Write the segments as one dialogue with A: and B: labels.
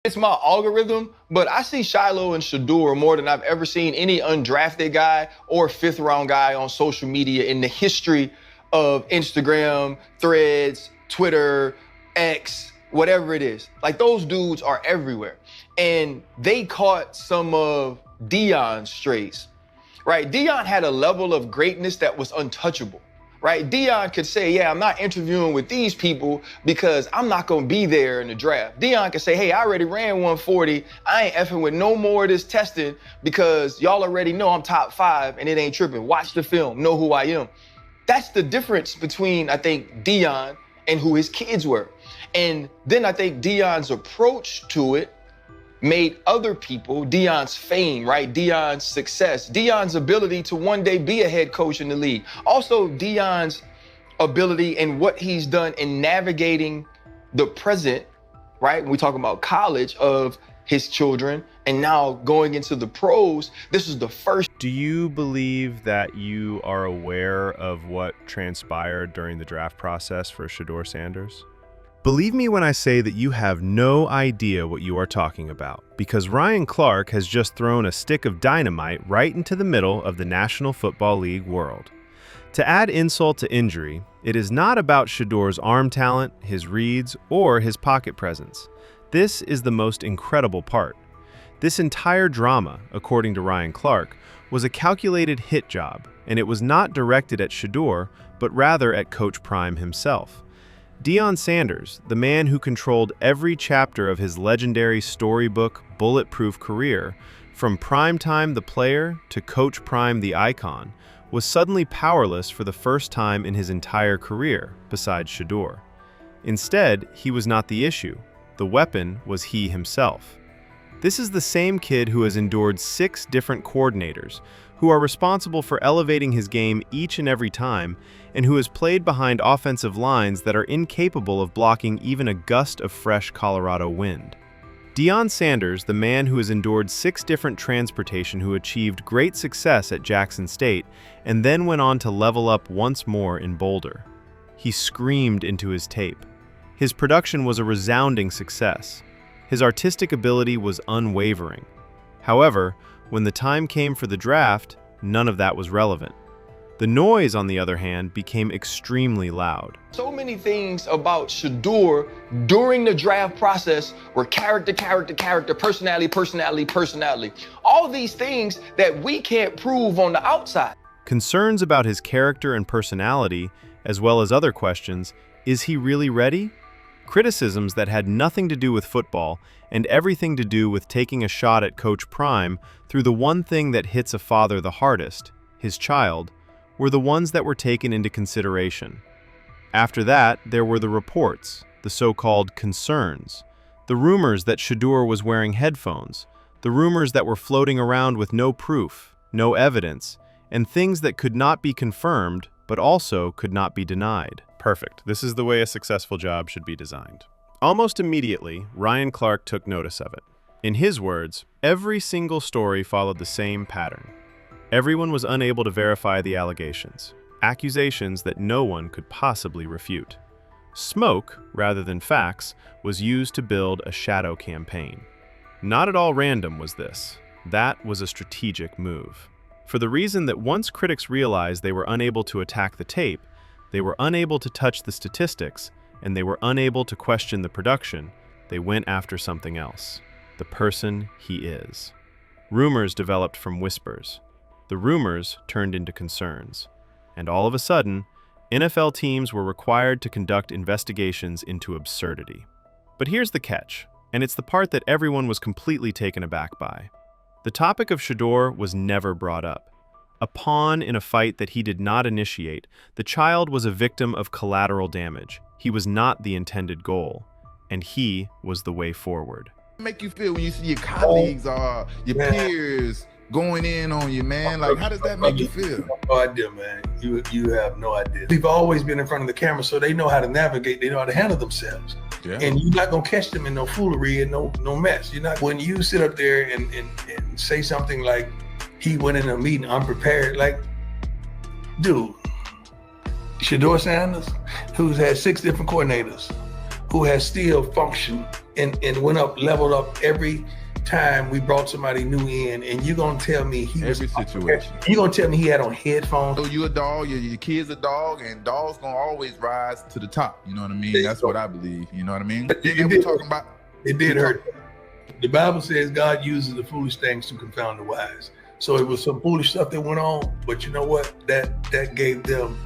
A: It's my algorithm, but I see Shiloh and Shedeur more than I've ever seen any undrafted guy or fifth round guy on social media in the history of Instagram, Threads, Twitter, X, whatever it is. Like, those dudes are everywhere. And they caught some of Deion's strays, right? Deion had a level of greatness that was untouchable. Right? Deion could say, yeah, I'm not interviewing with these people because I'm not going to be there in the draft. Deion could say, hey, I already ran 140. I ain't effing with no more of this testing because y'all already know I'm top 5 and it ain't tripping. Watch the film, know who I am. That's the difference between, I think, Deion and who his kids were. And then I think Deion's approach to it made other people, Deion's fame, right? Deion's success, Deion's ability to one day be a head coach in the league. Also, Deion's ability and what he's done in navigating the present, right? When we talk about college of his children and now going into the pros, this is the first.
B: Do you believe that you are aware of what transpired during the draft process for Shedeur Sanders? Believe me when I say that you have no idea what you are talking about, because Ryan Clark has just thrown a stick of dynamite right into the middle of the National Football League world. To add insult to injury, it is not about Shedeur's arm talent, his reads, or his pocket presence. This is the most incredible part. This entire drama, according to Ryan Clark, was a calculated hit job, and it was not directed at Shedeur, but rather at Coach Prime himself. Deion Sanders, the man who controlled every chapter of his legendary storybook, bulletproof career, from Primetime the player to Coach Prime the icon, was suddenly powerless for the first time in his entire career, besides Shedeur. Instead, he was not the issue. The weapon was he himself. This is the same kid who has endured 6 different coordinators, who are responsible for elevating his game each and every time, and who has played behind offensive lines that are incapable of blocking even a gust of fresh Colorado wind. Deion Sanders, the man who has endured 6 different transportation, who achieved great success at Jackson State and then went on to level up once more in Boulder. He screamed into his tape. His production was a resounding success. His artistic ability was unwavering. However, when the time came for the draft, none of that was relevant. The noise, on the other hand, became extremely loud.
A: So many things about Shedeur during the draft process were character, personality. All these things that we can't prove on the outside.
B: Concerns about his character and personality, as well as other questions, is he really ready? Criticisms that had nothing to do with football and everything to do with taking a shot at Coach Prime through the one thing that hits a father the hardest, his child, were the ones that were taken into consideration. After that, there were the reports, the so-called concerns, the rumors that Shedeur was wearing headphones, the rumors that were floating around with no proof, no evidence, and things that could not be confirmed, but also could not be denied. Perfect. This is the way a successful job should be designed. Almost immediately, Ryan Clark took notice of it. In his words, every single story followed the same pattern. Everyone was unable to verify the allegations, accusations that no one could possibly refute. Smoke, rather than facts, was used to build a shadow campaign. Not at all random was this. That was a strategic move. For the reason that once critics realized they were unable to attack the tape, they were unable to touch the statistics, and they were unable to question the production, they went after something else. The person he is. Rumors developed from whispers. The rumors turned into concerns. And all of a sudden, NFL teams were required to conduct investigations into absurdity. But here's the catch, and it's the part that everyone was completely taken aback by. The topic of Shedeur was never brought up. A pawn in a fight that he did not initiate, the child was a victim of collateral damage. He was not the intended goal, and he was the way forward.
C: Make you feel when you see your colleagues or your peers going in on you, man? Like, how does that make you feel?
D: No idea, man. You have no idea. We've always been in front of the camera, so they know how to navigate. They know how to handle themselves. Yeah. And you're not gonna catch them in no foolery and no mess. You're not. When you sit up there and say something like, he went in a meeting unprepared, like, dude, Shedeur Sanders, who's had 6 different coordinators, who has still functioned and went up, leveled up every time we brought somebody new in, and you're gonna tell me
C: every situation.
D: You're gonna tell me he had on headphones.
C: So you a dog, your kid's a dog, and dogs gonna always rise to the top. You know what I mean? That's what I believe. You know what I mean?
D: It did hurt. The Bible says God uses the foolish things to confound the wise. So it was some foolish stuff that went on, but you know what? That gave them.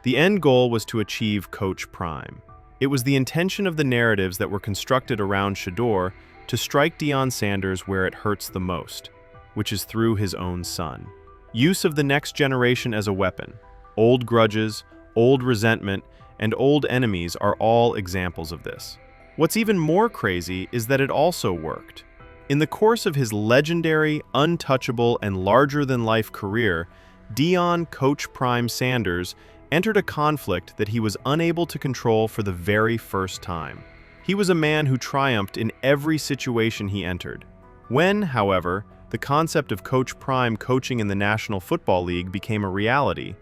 B: The end goal was to achieve Coach Prime. It was the intention of the narratives that were constructed around Shedeur to strike Deion Sanders where it hurts the most, which is through his own son. Use of the next generation as a weapon. Old grudges, old resentment, and old enemies are all examples of this. What's even more crazy is that it also worked. In the course of his legendary, untouchable, and larger-than-life career, Deion Coach Prime Sanders entered a conflict that he was unable to control for the very first time. He was a man who triumphed in every situation he entered. When, however, the concept of Coach Prime coaching in the National Football League became a reality,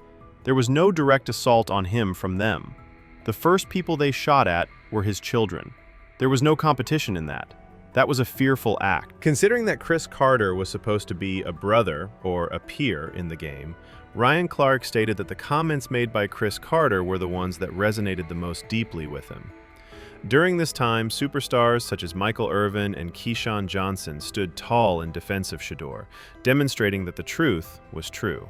B: there was no direct assault on him from them. The first people they shot at were his children. There was no competition in that. That was a fearful act. Considering that Cris Carter was supposed to be a brother or a peer in the game, Ryan Clark stated that the comments made by Cris Carter were the ones that resonated the most deeply with him. During this time, superstars such as Michael Irvin and Keyshawn Johnson stood tall in defense of Shedeur, demonstrating that the truth was true.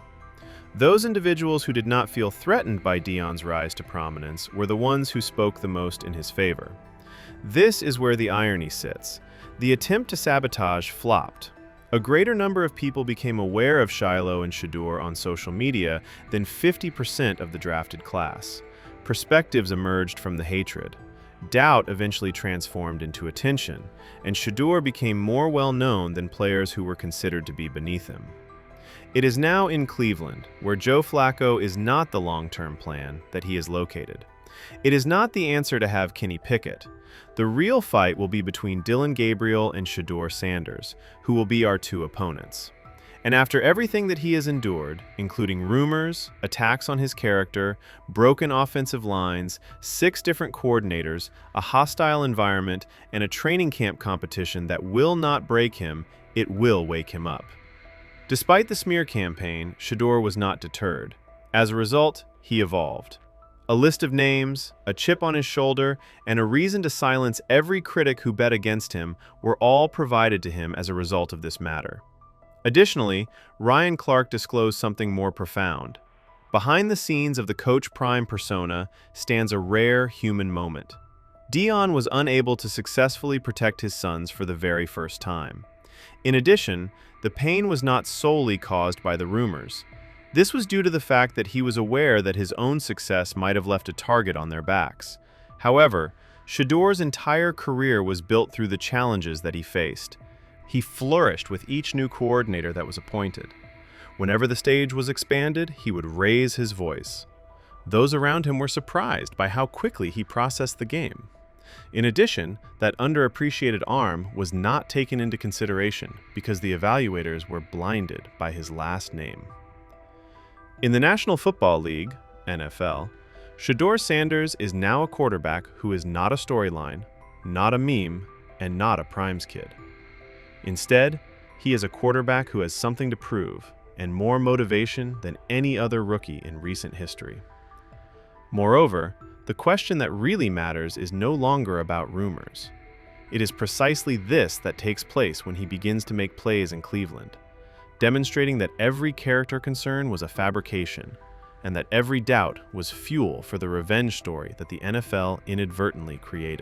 B: Those individuals who did not feel threatened by Deion's rise to prominence were the ones who spoke the most in his favor. This is where the irony sits. The attempt to sabotage flopped. A greater number of people became aware of Shiloh and Shedeur on social media than 50% of the drafted class. Perspectives emerged from the hatred. Doubt eventually transformed into attention, and Shedeur became more well-known than players who were considered to be beneath him. It is now in Cleveland, where Joe Flacco is not the long-term plan, that he is located. It is not the answer to have Kenny Pickett. The real fight will be between Dillon Gabriel and Shedeur Sanders, who will be our two opponents. And after everything that he has endured, including rumors, attacks on his character, broken offensive lines, 6 different coordinators, a hostile environment, and a training camp competition that will not break him, it will wake him up. Despite the smear campaign, Shedeur was not deterred. As a result, he evolved. A list of names, a chip on his shoulder, and a reason to silence every critic who bet against him were all provided to him as a result of this matter. Additionally, Ryan Clark disclosed something more profound. Behind the scenes of the Coach Prime persona stands a rare human moment. Deion was unable to successfully protect his sons for the very first time. In addition, the pain was not solely caused by the rumors. This was due to the fact that he was aware that his own success might have left a target on their backs. However, Shedeur's entire career was built through the challenges that he faced. He flourished with each new coordinator that was appointed. Whenever the stage was expanded, he would raise his voice. Those around him were surprised by how quickly he processed the game. In addition, that underappreciated arm was not taken into consideration because the evaluators were blinded by his last name. In the National Football League, NFL, Shedeur Sanders is now a quarterback who is not a storyline, not a meme, and not a Primes kid. Instead, he is a quarterback who has something to prove and more motivation than any other rookie in recent history. Moreover, the question that really matters is no longer about rumors. It is precisely this that takes place when he begins to make plays in Cleveland, demonstrating that every character concern was a fabrication and that every doubt was fuel for the revenge story that the NFL inadvertently created.